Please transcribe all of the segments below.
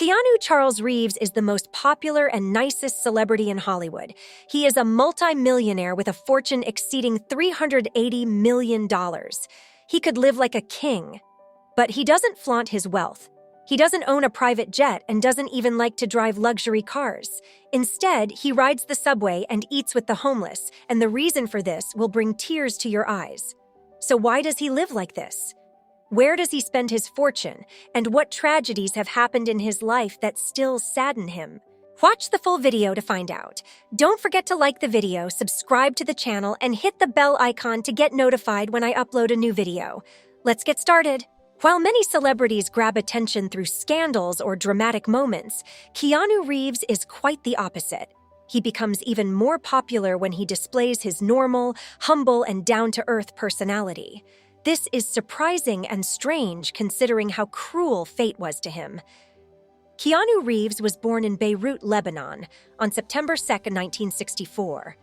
Keanu Charles Reeves is the most popular and nicest celebrity in Hollywood. He is a multimillionaire with a fortune exceeding $380 million. He could live like a king. But he doesn't flaunt his wealth. He doesn't own a private jet and doesn't even like to drive luxury cars. Instead, he rides the subway and eats with the homeless, and the reason for this will bring tears to your eyes. So why does he live like this? Where does he spend his fortune, and what tragedies have happened in his life that still sadden him? Watch the full video to find out. Don't forget to like the video, subscribe to the channel, and hit the bell icon to get notified when I upload a new video. Let's get started. While many celebrities grab attention through scandals or dramatic moments, Keanu Reeves is quite the opposite. He becomes even more popular when he displays his normal, humble, and down-to-earth personality. This is surprising and strange considering how cruel fate was to him. Keanu Reeves was born in Beirut, Lebanon, on September 2, 1964.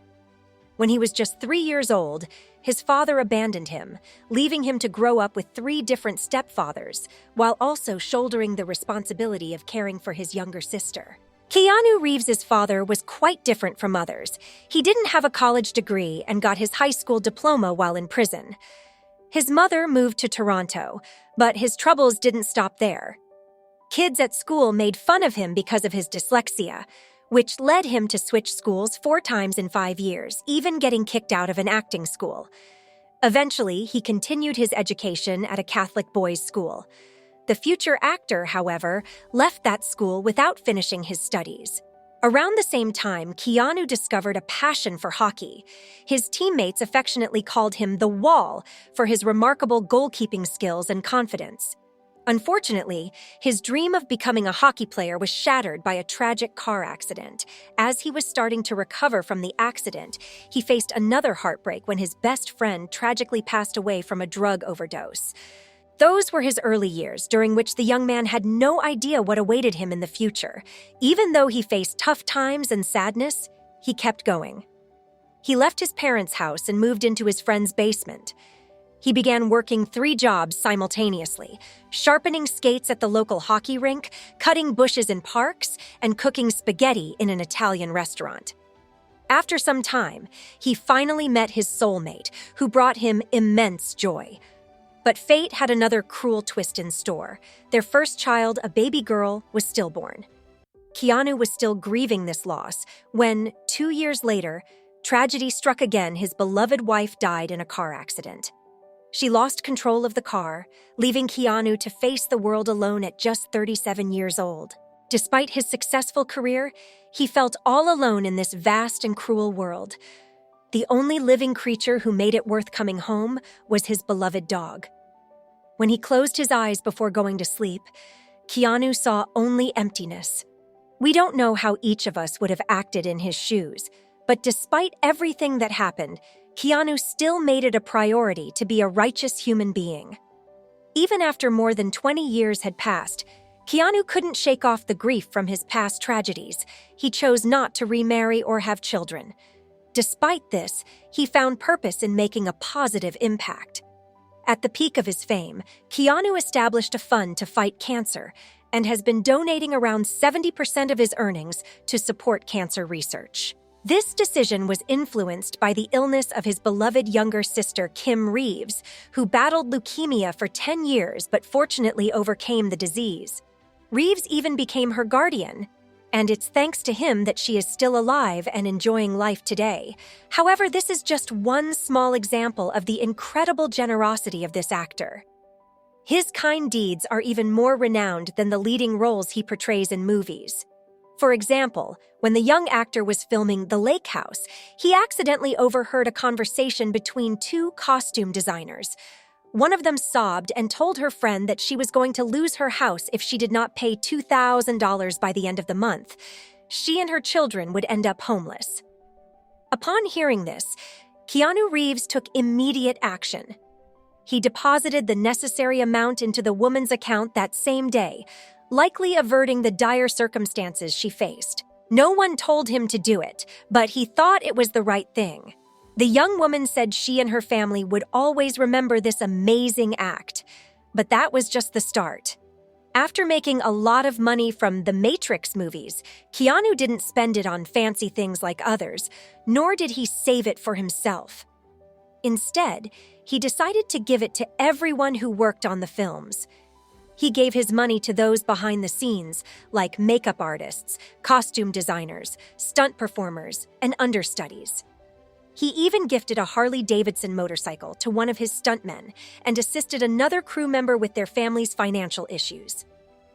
When he was just 3 years old, his father abandoned him, leaving him to grow up with 3 different stepfathers, while also shouldering the responsibility of caring for his younger sister. Keanu Reeves's father was quite different from others. He didn't have a college degree and got his high school diploma while in prison. His mother moved to Toronto, but his troubles didn't stop there. Kids at school made fun of him because of his dyslexia, which led him to switch schools 4 times in 5 years, even getting kicked out of an acting school. Eventually, he continued his education at a Catholic boys' school. The future actor, however, left that school without finishing his studies. Around the same time, Keanu discovered a passion for hockey. His teammates affectionately called him the Wall for his remarkable goalkeeping skills and confidence. Unfortunately, his dream of becoming a hockey player was shattered by a tragic car accident. As he was starting to recover from the accident, he faced another heartbreak when his best friend tragically passed away from a drug overdose. Those were his early years, during which the young man had no idea what awaited him in the future. Even though he faced tough times and sadness, he kept going. He left his parents' house and moved into his friend's basement. He began working 3 jobs simultaneously, sharpening skates at the local hockey rink, cutting bushes in parks, and cooking spaghetti in an Italian restaurant. After some time, he finally met his soulmate, who brought him immense joy. But fate had another cruel twist in store. Their first child, a baby girl, was stillborn. Keanu was still grieving this loss when, 2 years later, tragedy struck again. His beloved wife died in a car accident. She lost control of the car, leaving Keanu to face the world alone at just 37 years old. Despite his successful career, he felt all alone in this vast and cruel world. The only living creature who made it worth coming home was his beloved dog. When he closed his eyes before going to sleep, Keanu saw only emptiness. We don't know how each of us would have acted in his shoes, but despite everything that happened, Keanu still made it a priority to be a righteous human being. Even after more than 20 years had passed, Keanu couldn't shake off the grief from his past tragedies. He chose not to remarry or have children. Despite this, he found purpose in making a positive impact. At the peak of his fame, Keanu established a fund to fight cancer and has been donating around 70% of his earnings to support cancer research. This decision was influenced by the illness of his beloved younger sister, Kim Reeves, who battled leukemia for 10 years but fortunately overcame the disease. Reeves even became her guardian, and it's thanks to him that she is still alive and enjoying life today. However, this is just one small example of the incredible generosity of this actor. His kind deeds are even more renowned than the leading roles he portrays in movies. For example, when the young actor was filming The Lake House, he accidentally overheard a conversation between 2 costume designers. One of them sobbed and told her friend that she was going to lose her house if she did not pay $2,000 by the end of the month. She and her children would end up homeless. Upon hearing this, Keanu Reeves took immediate action. He deposited the necessary amount into the woman's account that same day, likely averting the dire circumstances she faced. No one told him to do it, but he thought it was the right thing. The young woman said she and her family would always remember this amazing act. But that was just the start. After making a lot of money from the Matrix movies, Keanu didn't spend it on fancy things like others, nor did he save it for himself. Instead, he decided to give it to everyone who worked on the films. He gave his money to those behind the scenes, like makeup artists, costume designers, stunt performers, and understudies. He even gifted a Harley-Davidson motorcycle to one of his stuntmen and assisted another crew member with their family's financial issues.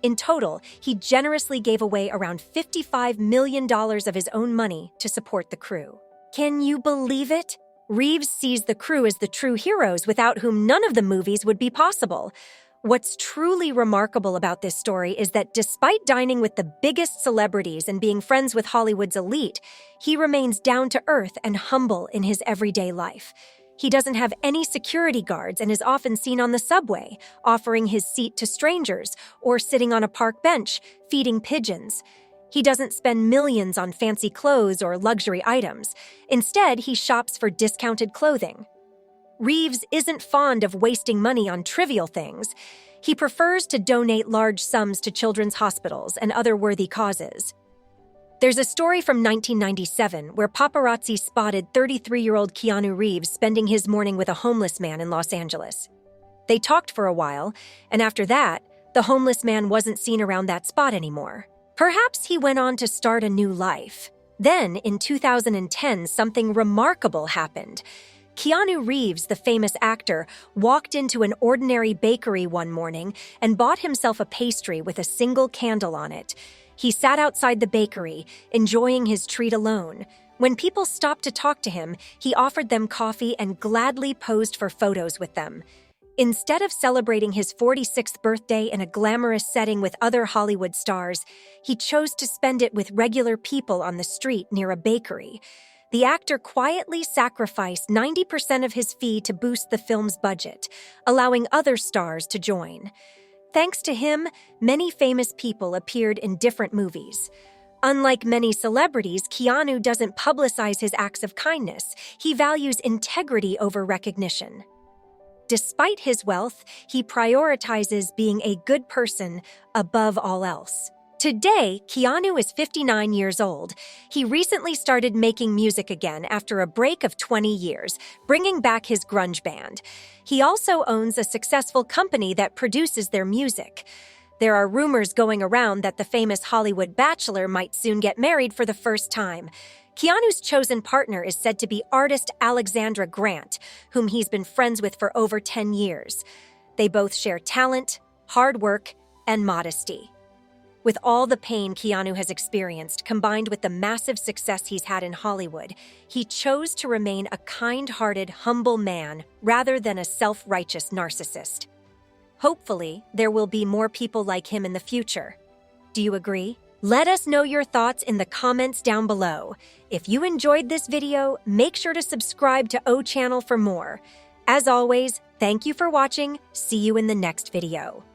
In total, he generously gave away around $55 million of his own money to support the crew. Can you believe it? Reeves sees the crew as the true heroes without whom none of the movies would be possible. What's truly remarkable about this story is that despite dining with the biggest celebrities and being friends with Hollywood's elite, he remains down to earth and humble in his everyday life. He doesn't have any security guards and is often seen on the subway, offering his seat to strangers or sitting on a park bench, feeding pigeons. He doesn't spend millions on fancy clothes or luxury items. Instead, he shops for discounted clothing. Reeves isn't fond of wasting money on trivial things. He prefers to donate large sums to children's hospitals and other worthy causes. There's a story from 1997 where paparazzi spotted 33-year-old Keanu Reeves spending his morning with a homeless man in Los Angeles. They talked for a while, and after that, the homeless man wasn't seen around that spot anymore. Perhaps he went on to start a new life. Then, in 2010, something remarkable happened. Keanu Reeves, the famous actor, walked into an ordinary bakery one morning and bought himself a pastry with a single candle on it. He sat outside the bakery, enjoying his treat alone. When people stopped to talk to him, he offered them coffee and gladly posed for photos with them. Instead of celebrating his 46th birthday in a glamorous setting with other Hollywood stars, he chose to spend it with regular people on the street near a bakery. The actor quietly sacrificed 90% of his fee to boost the film's budget, allowing other stars to join. Thanks to him, many famous people appeared in different movies. Unlike many celebrities, Keanu doesn't publicize his acts of kindness. He values integrity over recognition. Despite his wealth, he prioritizes being a good person above all else. Today, Keanu is 59 years old. He recently started making music again after a break of 20 years, bringing back his grunge band. He also owns a successful company that produces their music. There are rumors going around that the famous Hollywood bachelor might soon get married for the first time. Keanu's chosen partner is said to be artist Alexandra Grant, whom he's been friends with for over 10 years. They both share talent, hard work, and modesty. With all the pain Keanu has experienced, combined with the massive success he's had in Hollywood, he chose to remain a kind-hearted, humble man rather than a self-righteous narcissist. Hopefully, there will be more people like him in the future. Do you agree? Let us know your thoughts in the comments down below. If you enjoyed this video, make sure to subscribe to O Channel for more. As always, thank you for watching. See you in the next video.